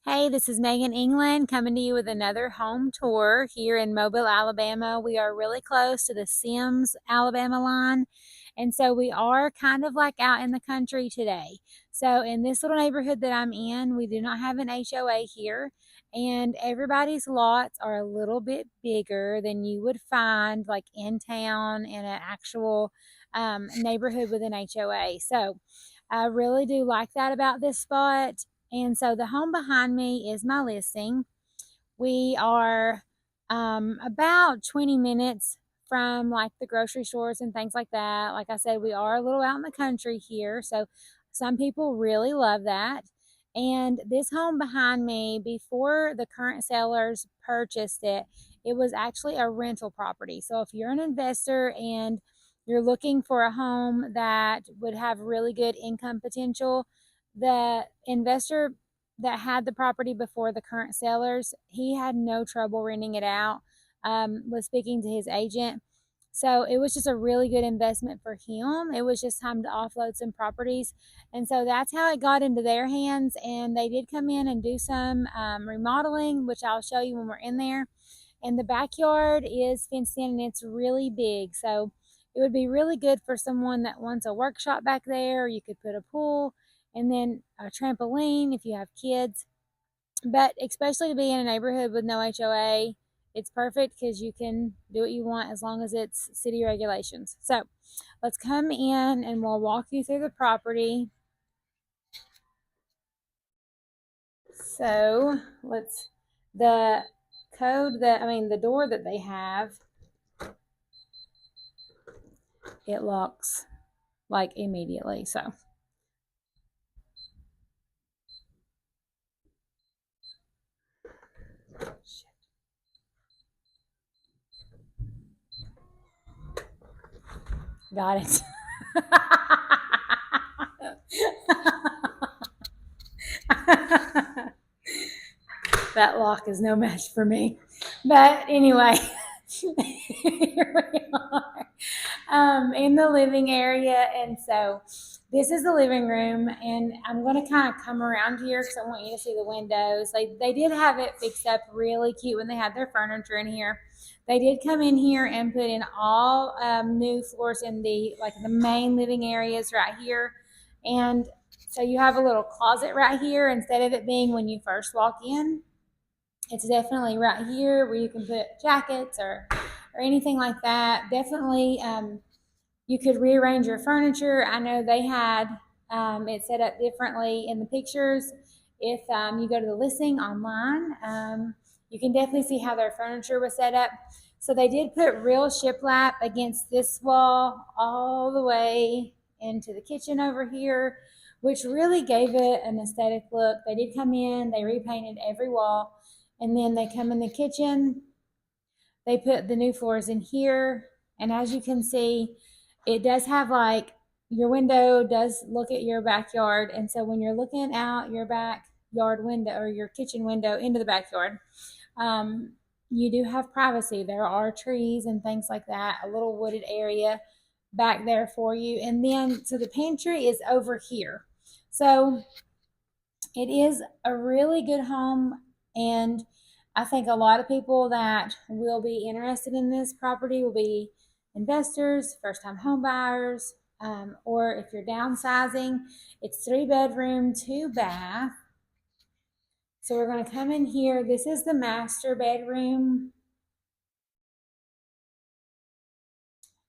Hey, this is Megan England coming to you with another home tour here in Mobile, Alabama. We are really close to the Sims, Alabama line. And so we are kind of like out in the country today. So in this little neighborhood that I'm in, we do not have an HOA here. And everybody's lots are a little bit bigger than you would find like in town in an actual neighborhood with an HOA. So I really do like that about this spot. And so the home behind me is my listing. We are about 20 minutes from like the grocery stores and things like that. Like I said, we are a little out in the country here. So some people really love that. And this home behind me, before the current sellers purchased it, it was actually a rental property. So if you're an investor and you're looking for a home that would have really good income potential, the investor that had the property before the current sellers, he had no trouble renting it out. Was speaking to his agent. So it was just a really good investment for him. It was just time to offload some properties. And so that's how it got into their hands. And they did come in and do some remodeling, which I'll show you when we're in there. And the backyard is fenced in and it's really big. So it would be really good for someone that wants a workshop back there. You could put a pool and then a trampoline if you have kids. But especially to be in a neighborhood with no HOA, it's perfect because you can do what you want as long as it's city regulations. So let's come in and we'll walk you through the property. So the the door that they have, it locks like immediately. So got it. That lock is no match for me. But anyway, here we are in the living area. And so this is the living room. And I'm going to kind of come around here because I want you to see the windows. They did have it fixed up really cute when they had their furniture in here. They did come in here and put in all new floors in the main living areas right here. And so you have a little closet right here instead of it being when you first walk in. It's definitely right here where you can put jackets or anything like that. Definitely, you could rearrange your furniture. I know they had it set up differently in the pictures. If you go to the listing online, you can definitely see how their furniture was set up. So they did put real shiplap against this wall all the way into the kitchen over here, which really gave it an aesthetic look. They did come in, they repainted every wall, and then they come in the kitchen. They put the new floors in here, and as you can see, it does have like your window does look at your backyard, and so when you're looking out your backyard window or your kitchen window into the backyard, um, you do have privacy. There are trees and things like that, a little wooded area back there for you. And then, so the pantry is over here. So it is a really good home, and I think a lot of people that will be interested in this property will be investors, first time home buyers, or if you're downsizing. It's 3 bedroom, 2 bath. So we're going to come in here. This is the master bedroom.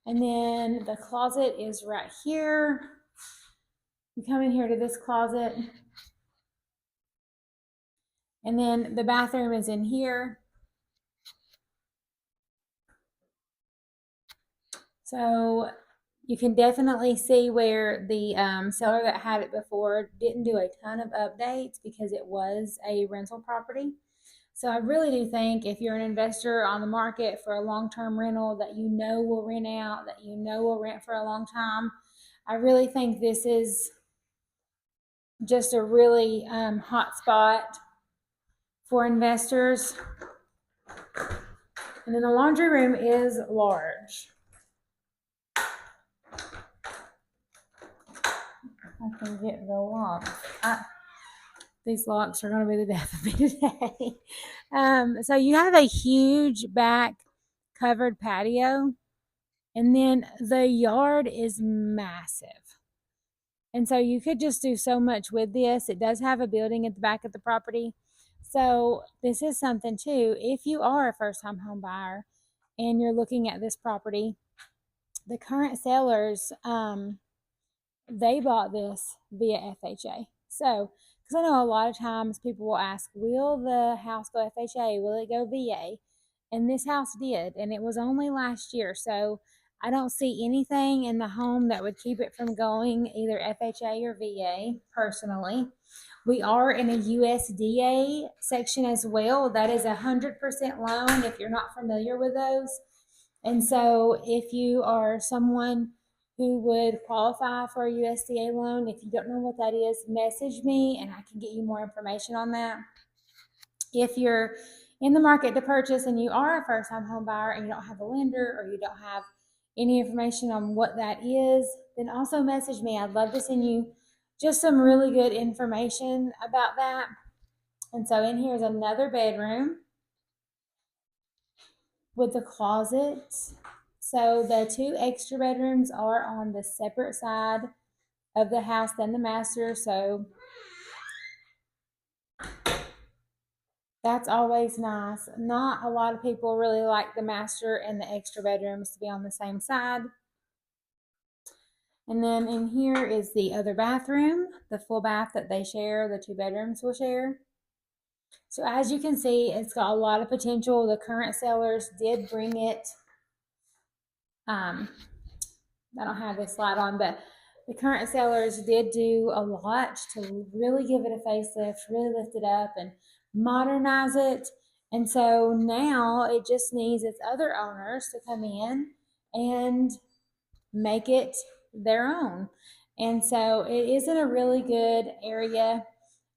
And then the closet is right here. You come in here to this closet. And then the bathroom is in here. So you can definitely see where the seller that had it before didn't do a ton of updates because it was a rental property. So I really do think if you're an investor on the market for a long-term rental that you know will rent out, that you know will rent for a long time, I really think this is just a really hot spot for investors. And then the laundry room is large. I can get the lock. These locks are going to be the death of me today. So you have a huge back covered patio, and then the yard is massive. And so you could just do so much with this. It does have a building at the back of the property. So this is something too. If you are a first time home buyer and you're looking at this property, the current sellers, they bought this via FHA. So, because I know a lot of times people will ask, will the house go FHA? Will it go VA? And this house did, and it was only last year. So, I don't see anything in the home that would keep it from going either FHA or VA personally. We are in a USDA section as well. That is 100% loan if you're not familiar with those. And so if you are someone who would qualify for a USDA loan, if you don't know what that is, message me and I can get you more information on that. If you're in the market to purchase and you are a first time home buyer and you don't have a lender or you don't have any information on what that is, then also message me. I'd love to send you just some really good information about that. And so in here is another bedroom with the closet. So the two extra bedrooms are on the separate side of the house than the master. So that's always nice. Not a lot of people really like the master and the extra bedrooms to be on the same side. And then in here is the other bathroom, the full bath that they share, the two bedrooms will share. So as you can see, it's got a lot of potential. The current sellers did bring it. I don't have this slide on, but the current sellers did do a lot to really give it a facelift, really lift it up and modernize it. And so now it just needs its other owners to come in and make it their own. And so it is in a really good area.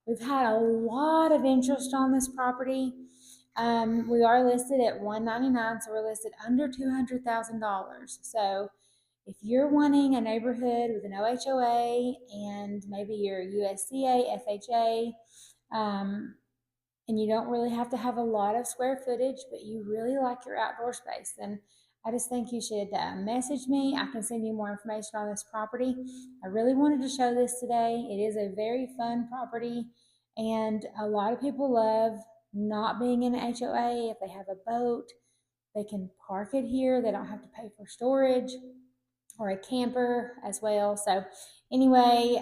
We've had a lot of interest on this property. We are listed at $199, so we're listed under $200,000. So if you're wanting a neighborhood with an OHOA and maybe your USDA, FHA, and you don't really have to have a lot of square footage, but you really like your outdoor space, then I just think you should message me. I can send you more information on this property. I really wanted to show this today. It is a very fun property, and a lot of people love not being in an HOA. If they have a boat, they can park it here. They don't have to pay for storage or a camper as well. So anyway,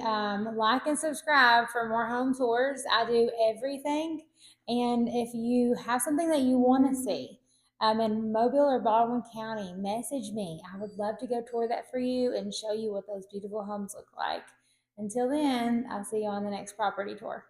like and subscribe for more home tours. I do everything. And if you have something that you want to see in Mobile or Baldwin County, message me. I would love to go tour that for you and show you what those beautiful homes look like. Until then, I'll see you on the next property tour.